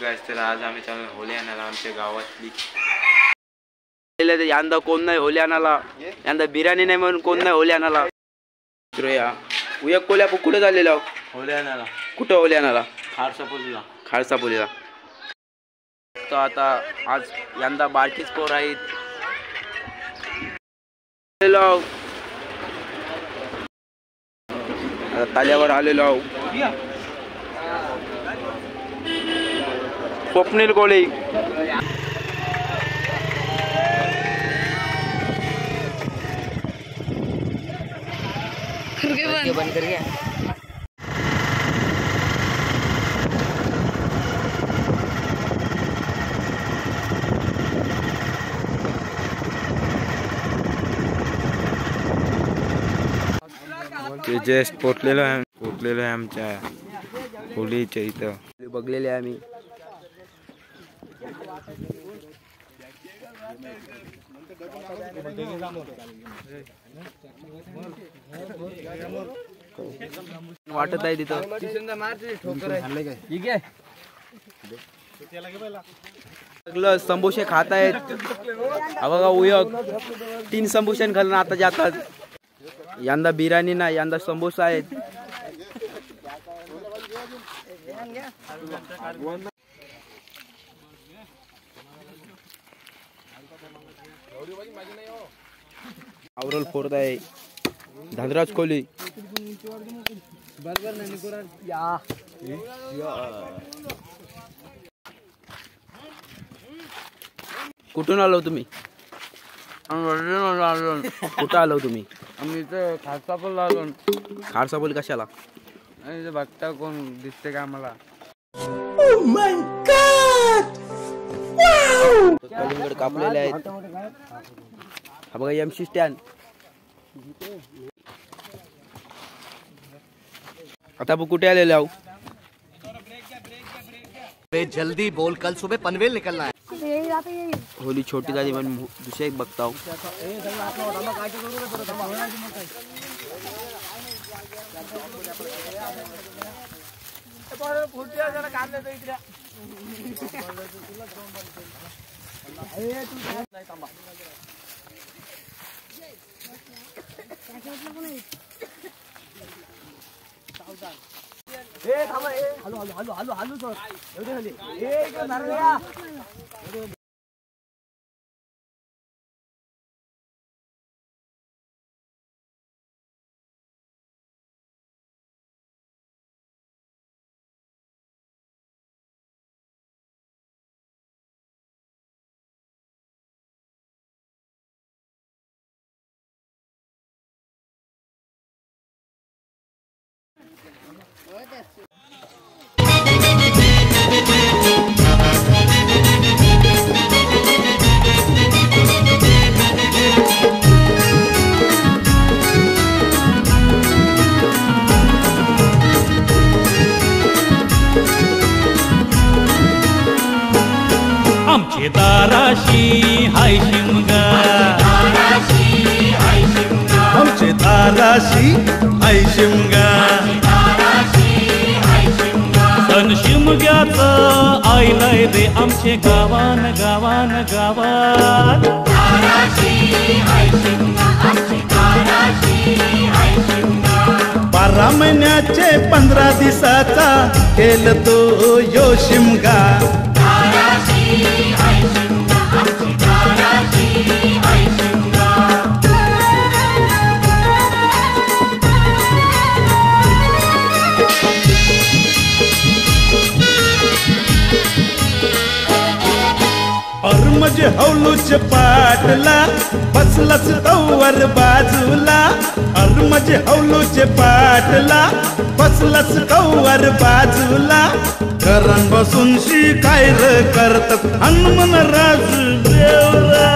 Guys तर आज आम्ही चालू होली आणायला आमच्या गावातली. यंदा कोण नाही होली आणायला, यंदा बिर्याणी नाही म्हणून कोण नाही होली आणायला. उया कोल्या कुठे झालेला होली आणायला? कुठं होली आणायला? खारसापोलीला. तर आता आज यंदा बारकीच पोर आहेत. ताल्यावर आलेलो स्वप्नील कोळी. बंद कर गया. ते जस्ट पोचलेलो आहे आमच्या होलीच्या इथं. बघलेले आहे आम्ही. वाटत आहे तिथं संबोसे खात आहेत. बघा उयक 3 संबोसे घालून आता जातात. यंदा बिर्याणी नाही, यंदा समोसा आहेत. आवरल फोर्थ आहे धनराज कोहली. कुठून आलो तुम्ही? कुठं आलो तुम्ही? आम्ही इथं खारसापोल आलो. खारसापोल कशाला? बघता कोण दिसते का आम्हाला? कलिंगड कापलेले आहेत. हा बघा MC स्टँड. आता आपण कुठे आलेले आहो? जल्दी बोल, कल सुबह पनवेल निकलना है. होली छोटी झाली म्हणून दुसरे एक बघता. आमचे दाराशी हाय शिमगा, आमचे दाराशी हाय शिमगा. सण शिमग्याचं आयलंय रे आमचे गावान गावान गावात. 12 महिन्याचे 15 दिवसाचा केल तो यो शिमगा. अर्मज हौलूच पाटला बसलच तवर बाजूला. अर्मज हौलूच पाटला बसलच तवर बाजूला. घरान बसून शिकाय करतात हनुमान राजू देवला.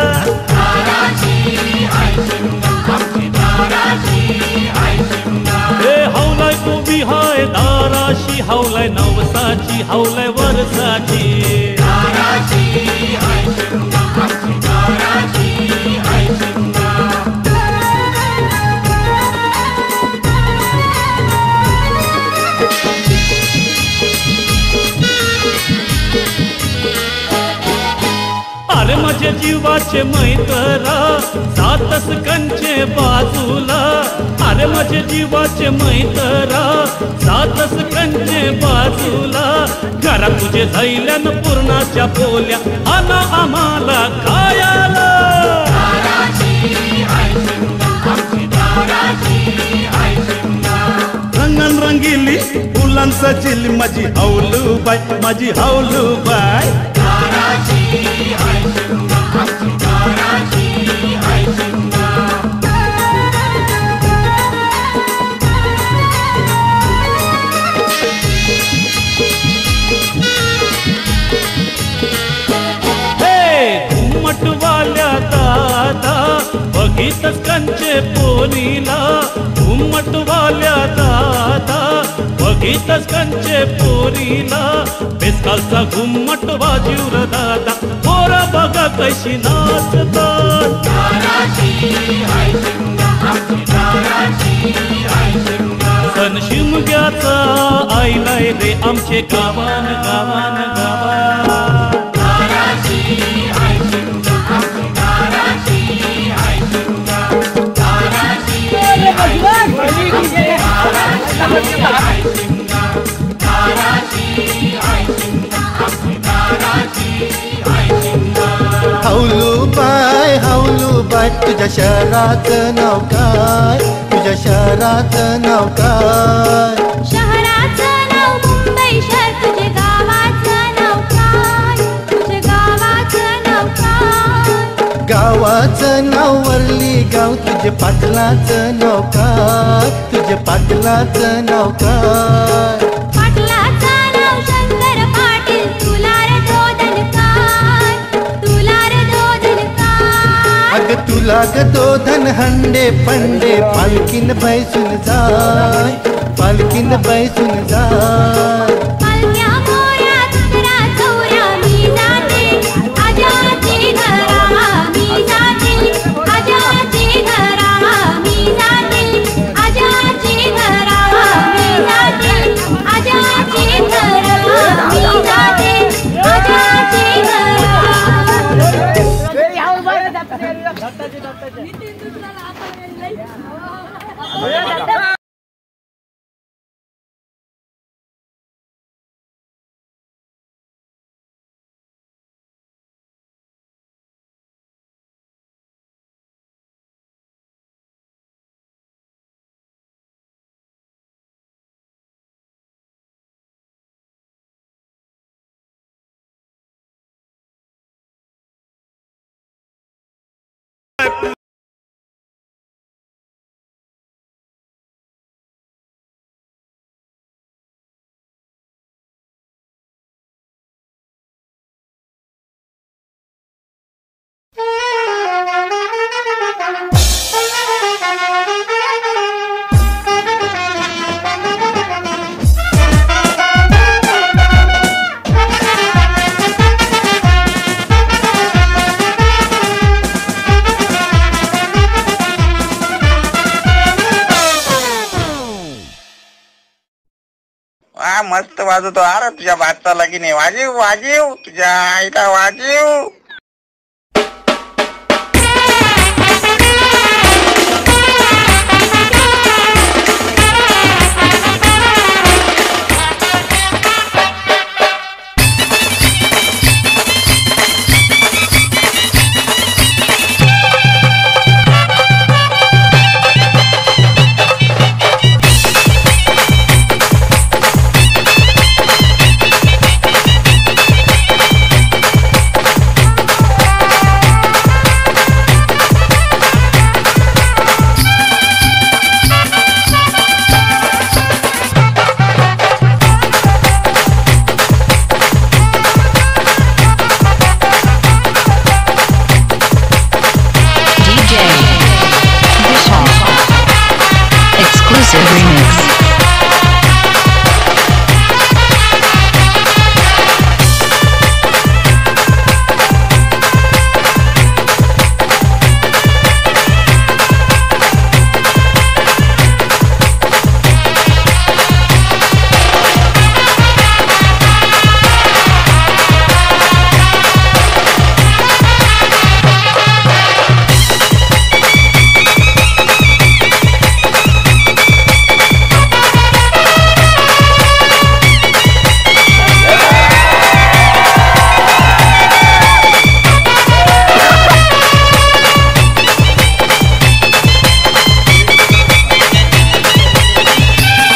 हे हौलाय कोबी हाय दाराशी, हौलाय नवसाची, हौलाय वर्षाची. अरे माझे जीवाचे मैत्रा सातस कंचे बाजूला, अरे माझे जीवाचे मैत्रा सातस कंचे बाजूला, घरात तुझे झैल्यान पूर्णाच्या पोल्या आला आम्हाला खायाला. रंगन रंगिली फुलां सजिली माझी हौलूबाई, माझी हौलूबाई. घुमटवाल्या दादा बघितच कंचे पोरीला, घुमटवाल्या दादा बघितच कंचे पोरीला, बेसकालचा घुमट वाजीवर दादा पोरा बघा कशी नाचतात. सण शिमग्याचा आईलाय रे आमचे गावान गावान गावान. हौलूबाई तुझ्या शहराचं नाव काय, तुझ्या शहराचं नाव काय. शहराचं नाव मुंबई शहर, तुझे गावाचं नाव काय, तुझे गावाचं नाव काय. गावाचं नाव वरली गाव, तुझे पाटलाचं नाव काय, तुझे पाटलाचं नाव काय. पाटलाचं नाव शंकर पाटील, तुला रे दोधन काय, तुला रे दोधन काय. अग तुला ग दोधन हंडे पंडे, पालखीन बैसून जाय, पालखीन बैसून जाय. पालख्या मोऱ्या तुकड्या चौऱ्या मी जाते, आजाची घरा मी जाते, आजाची घरा मी जाते, आजाची घरा मी जाते, आजाची घरा मी जाते, आजाची घरा. मस्त वाजवतो. अरे तुझ्या भाताला की नाही वाजीव वाजीव, तुझ्या आईला वाजीव.